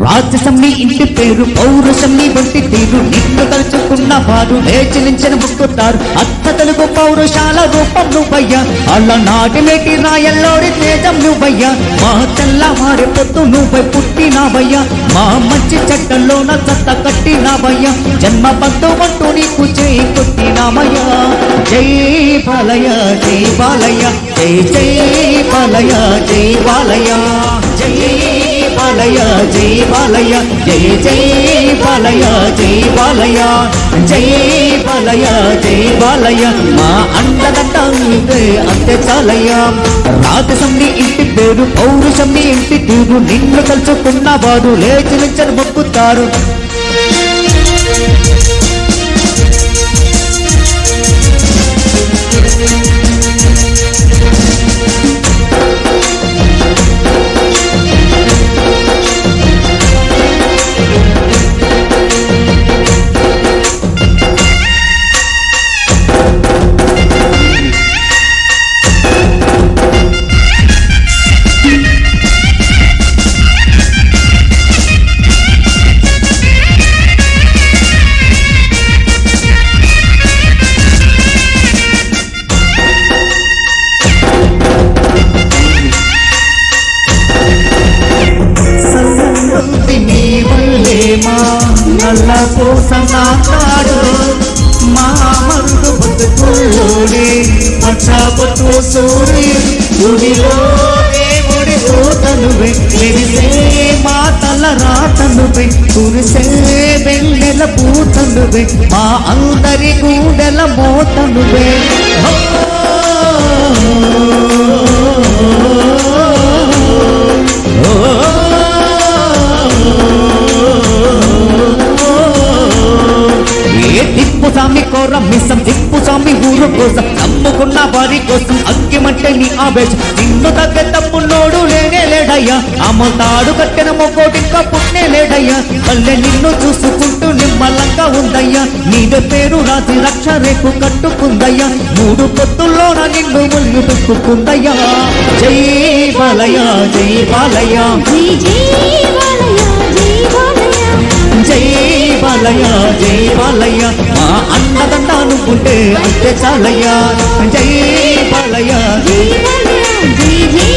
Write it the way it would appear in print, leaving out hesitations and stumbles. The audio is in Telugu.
రాజసం నీ ఇంటి పేరు, పౌరుషం నీ ఒంటి తీరు, నిన్ను తలుచుకున్న వారు లేచి నించెను మొక్కుతారు. అత్త తెలుగు పౌరుషాల రూపం నువ్వయ్యా, అలనాటి మేటి రాయల్లోడి తేజం నువ్వయ్యా. మా తెల్లవారి పొద్దు నువ్వై పుట్టినావయ్యా, మా మంచి చెడ్డల్లోన చెత్త కట్టినావయ్యా. జన్మ బంధు అంటూ నీకు చేయి కొట్టినామయ్యా. జై బాలయ్య జై బాలయ్య, జై జై బాలయ్య జై బాలయ్య, జై బాలయ్య జై బాలయ్య, జై జై బాలయ్య జై బాలయ్య, జై బాలయ్య జై బాలయ్య. మా అండదండ నీవే అంతే చాలయ్యా. రాజసం నీ ఇంటి పేరు, పౌరుషం నీ ఇంటి తీరు, నిన్ను తలుచుకున్న వారు లేచి నించెను మొక్కుతారు. నల్ల పోసనాడు మా మరుడు బతుకుల్లోనే పచ్చబొట్టు సూరి గుడిలో దేవుడి తనువే మెరిసే మా తల రాతనువే, కురిసే వెన్నెల పూతనువే, మా అందరి గుండెల మోతనువే. దిప్పు స్వామి కోరం మిసం, దిప్పు స్వామి ఊరు కోసం, నమ్ముకున్న వారి కోసం అగ్గిమంటే నీ ఆవేశం. నిన్ను తగ్గ తమ్మున్నోడు లేనే లేడయ్యా, అమ్మతాడు కట్టిన మొగ్గోటింకా పుట్టే లేడయ్యా. మళ్ళీ నిన్ను చూసుకుంటూ నిమ్మలంగా ఉందయ్యా, నీదే పేరు రాసి రక్ష రేపు కట్టుకుందయ్యా. మూడు పొత్తుల్లోన నిన్ను ముళ్ళు పెట్టుకుందయ్యా. జై బాలయ్య జై బాలయ్య, జై బాలయ్య జై బాలయ్య. మా అన్నదండ నువ్వుంటే అంతే చాలయ్యా. జై బాలయ్య జై బాలయ్య, జై జై